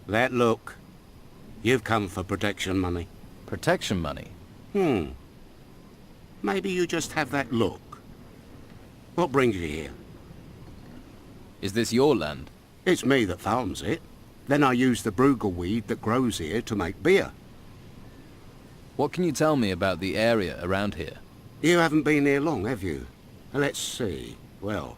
That look. You've come for protection money. Protection money? Maybe you just have that look. What brings you here? Is this your land? It's me that farms it. Then I use the brugelweed that grows here to make beer. What can you tell me about the area around here? You haven't been here long, have you? Let's see. Well,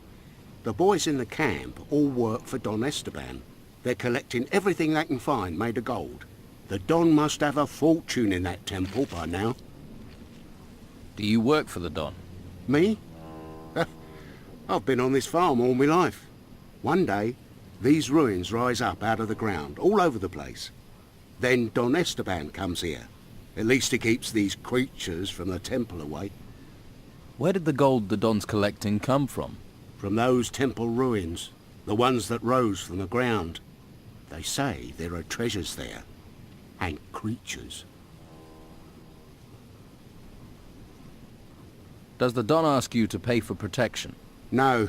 the boys in the camp all work for Don Esteban. They're collecting everything they can find made of gold. The Don must have a fortune in that temple by now. Do you work for the Don? Me? I've been on this farm all my life. One day, these ruins rise up out of the ground, all over the place. Then Don Esteban comes here. At least he keeps these creatures from the temple away. Where did the gold the Don's collecting come from? From those temple ruins, the ones that rose from the ground. They say there are treasures there, and creatures. Does the Don ask you to pay for protection? No.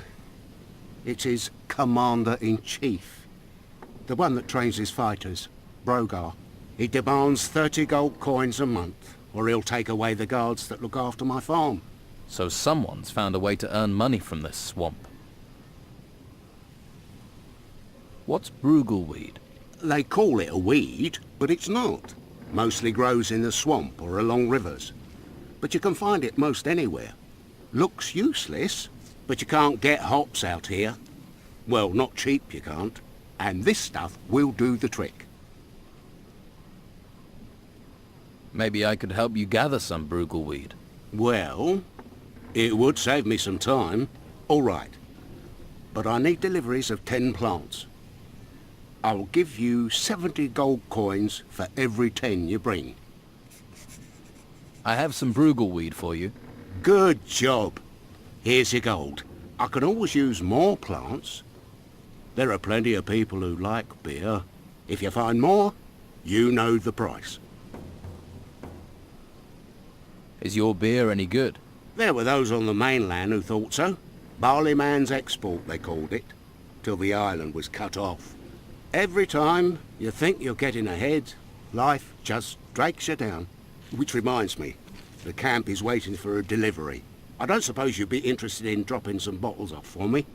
It's his commander-in-chief. The one that trains his fighters, Brogar. He demands 30 gold coins a month, or he'll take away the guards that look after my farm. So someone's found a way to earn money from this swamp. What's brugelweed? They call it a weed, but it's not. Mostly grows in the swamp or along rivers. But you can find it most anywhere. Looks useless, but you can't get hops out here. Well, not cheap you can't. And this stuff will do the trick. Maybe I could help you gather some brugelweed. Well, it would save me some time. All right. But I need deliveries of 10 plants. I'll give you 70 gold coins for every 10 you bring. I have some brugelweed for you. Good job. Here's your gold. I can always use more plants. There are plenty of people who like beer. If you find more, you know the price. Is your beer any good? There were those on the mainland who thought so. Barleyman's export, they called it, till the island was cut off. Every time you think you're getting ahead, life just drags you down. Which reminds me, the camp is waiting for a delivery. I don't suppose you'd be interested in dropping some bottles off for me?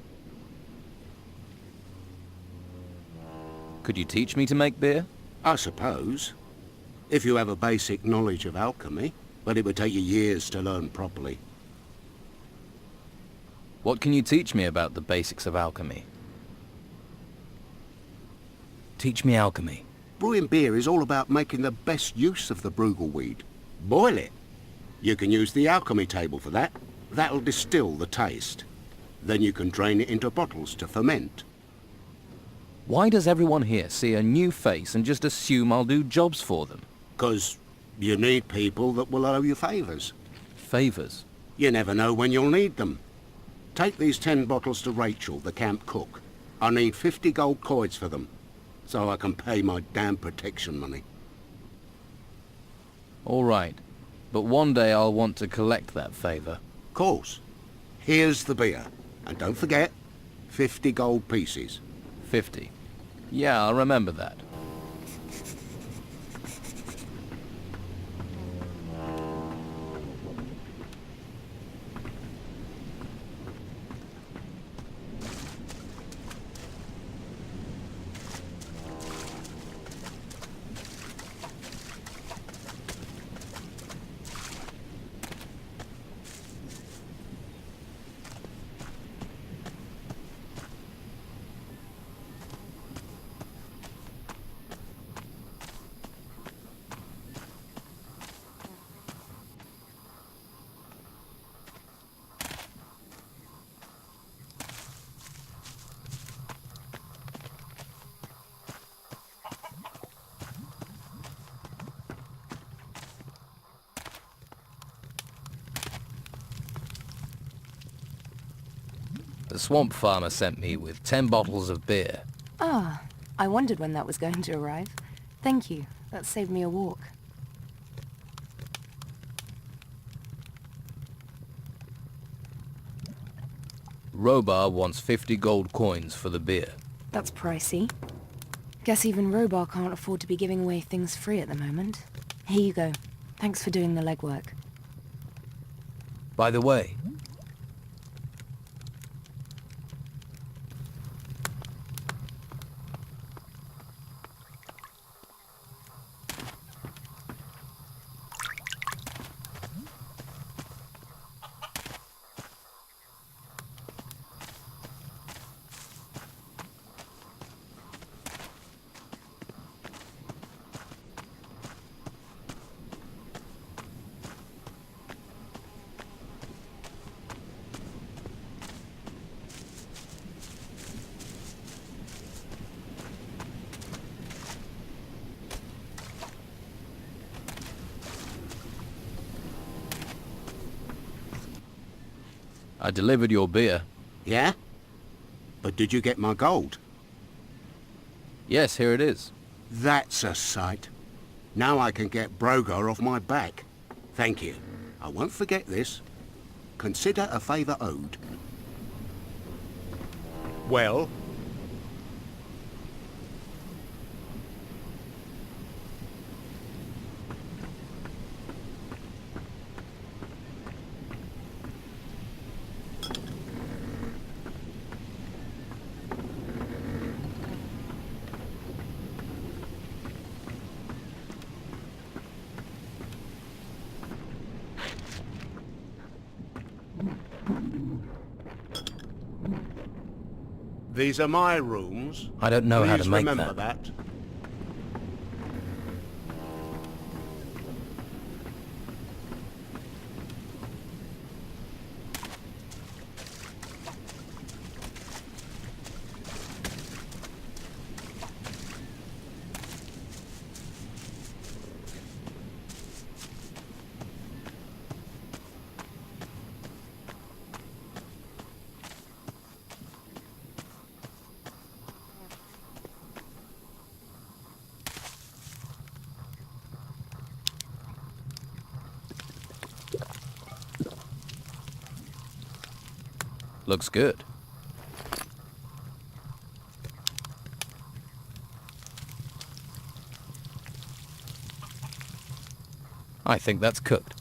Could you teach me to make beer? I suppose. If you have a basic knowledge of alchemy, but it would take you years to learn properly. What can you teach me about the basics of alchemy? Teach me alchemy. Brewing beer is all about making the best use of the brugelweed. Boil it. You can use the alchemy table for that. That'll distill the taste. Then you can drain it into bottles to ferment. Why does everyone here see a new face and just assume I'll do jobs for them? 'Cause you need people that will owe you favours. Favors? You never know when you'll need them. Take these 10 bottles to Rachel, the camp cook. I need 50 gold coins for them, so I can pay my damn protection money. All right, but one day I'll want to collect that favor. Course. Here's the beer. And don't forget, 50 gold pieces. 50. Yeah, I'll remember that. The swamp farmer sent me with 10 bottles of beer. Ah, I wondered when that was going to arrive. Thank you. That saved me a walk. Robar wants 50 gold coins for the beer. That's pricey. Guess even Robar can't afford to be giving away things free at the moment. Here you go. Thanks for doing the legwork. By the way, I delivered your beer. Yeah? But did you get my gold? Yes, here it is. That's a sight. Now I can get Brogar off my back. Thank you. I won't forget this. Consider a favour owed. Well? These are my rooms. I don't know how to Please make remember that. that. Looks good. I think that's cooked.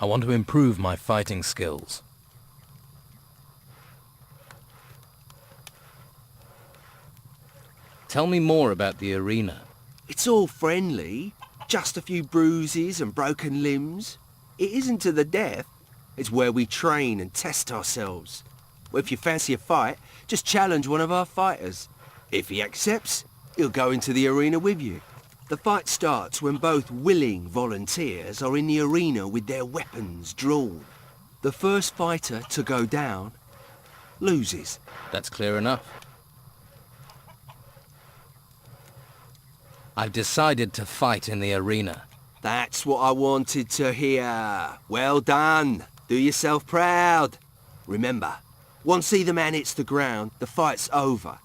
I want to improve my fighting skills. Tell me more about the arena. It's all friendly. Just a few bruises and broken limbs. It isn't to the death. It's where we train and test ourselves. If you fancy a fight, just challenge one of our fighters. If he accepts, he'll go into the arena with you. The fight starts when both willing volunteers are in the arena with their weapons drawn. The first fighter to go down loses. That's clear enough. I've decided to fight in the arena. That's what I wanted to hear. Well done. Do yourself proud. Remember, once either man hits the ground, the fight's over.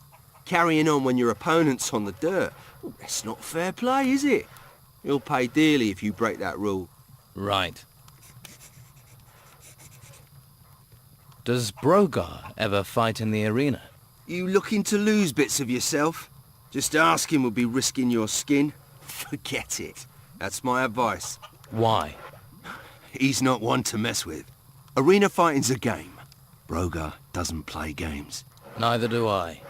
Carrying on when your opponent's on the dirt, that's not fair play, is it? You'll pay dearly if you break that rule. Right. Does Brogar ever fight in the arena? You looking to lose bits of yourself? Just asking would be risking your skin. Forget it. That's my advice. Why? He's not one to mess with. Arena fighting's a game. Brogar doesn't play games. Neither do I.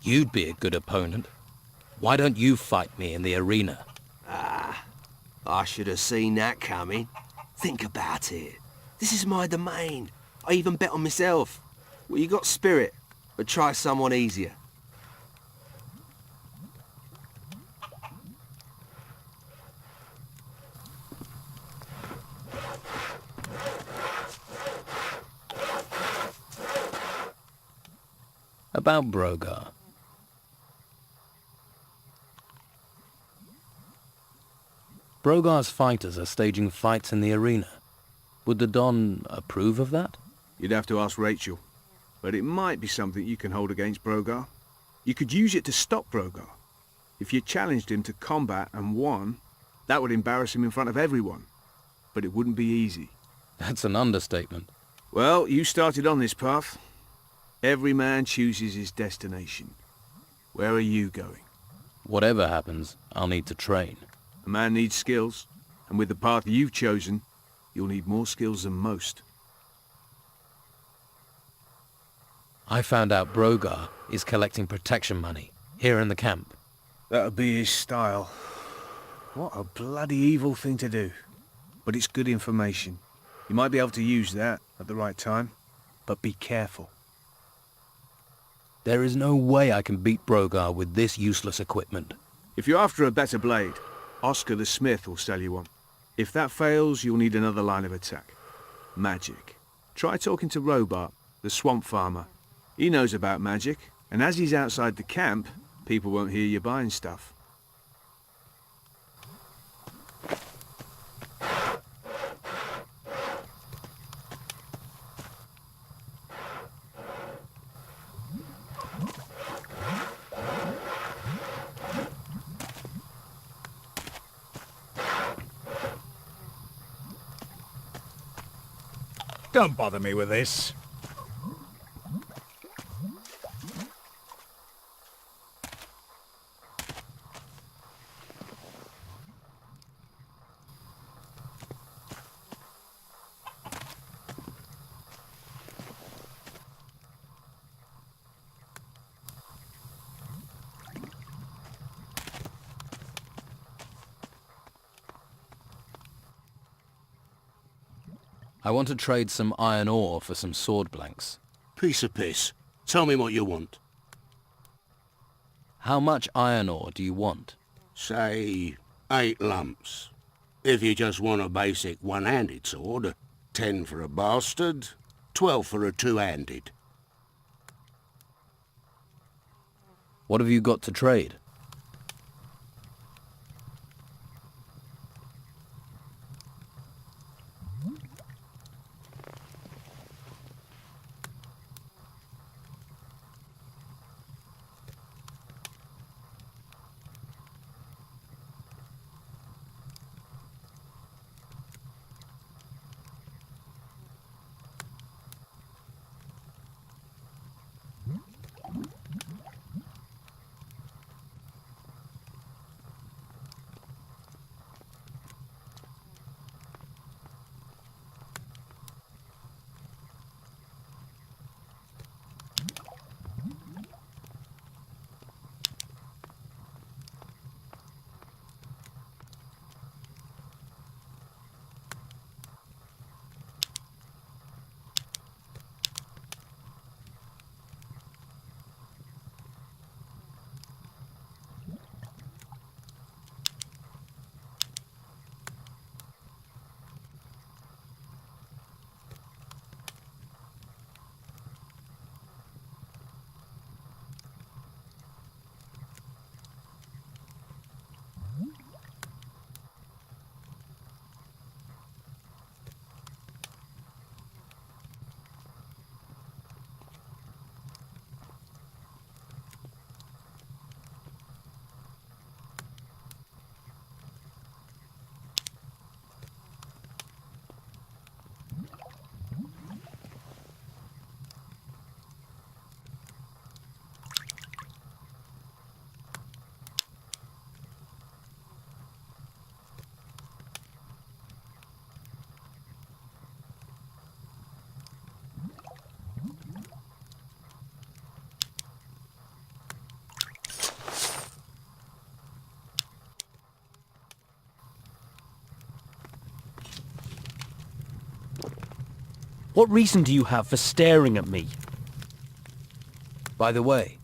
You'd be a good opponent. Why don't you fight me in the arena? I should have seen that coming. Think about it. This is my domain. I even bet on myself. Well, you got spirit. but try someone easier. About Brogar. Brogar's fighters are staging fights in the arena. Would the Don approve of that? You'd have to ask Rachel. But it might be something you can hold against Brogar. You could use it to stop Brogar. If you challenged him to combat and won, that would embarrass him in front of everyone. But it wouldn't be easy. That's an understatement. Well, you started on this path. Every man chooses his destination. Where are you going? Whatever happens, I'll need to train. A man needs skills, and with the path you've chosen, you'll need more skills than most. I found out Brogar is collecting protection money here in the camp. That'll be his style. What a bloody evil thing to do. But it's good information. You might be able to use that at the right time, but be careful. There is no way I can beat Brogar with this useless equipment. If you're after a better blade, Oscar the Smith will sell you one. If that fails, you'll need another line of attack. Magic. Try talking to Robart, the swamp farmer. He knows about magic, and as he's outside the camp, people won't hear you buying stuff. Don't bother me with this. I want to trade some iron ore for some sword blanks. Piece of piss. Tell me what you want. How much iron ore do you want? Say 8 lumps. If you just want a basic one-handed sword, 10 for a bastard, 12 for a two-handed. What have you got to trade? What reason do you have for staring at me? By the way,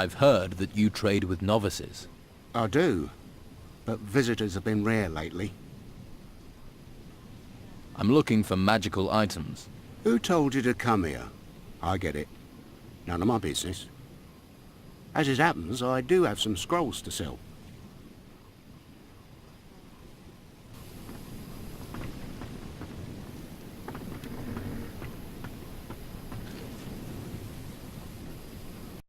I've heard that you trade with novices. I do, but visitors have been rare lately. I'm looking for magical items. Who told you to come here? I get it. None of my business. As it happens, I do have some scrolls to sell.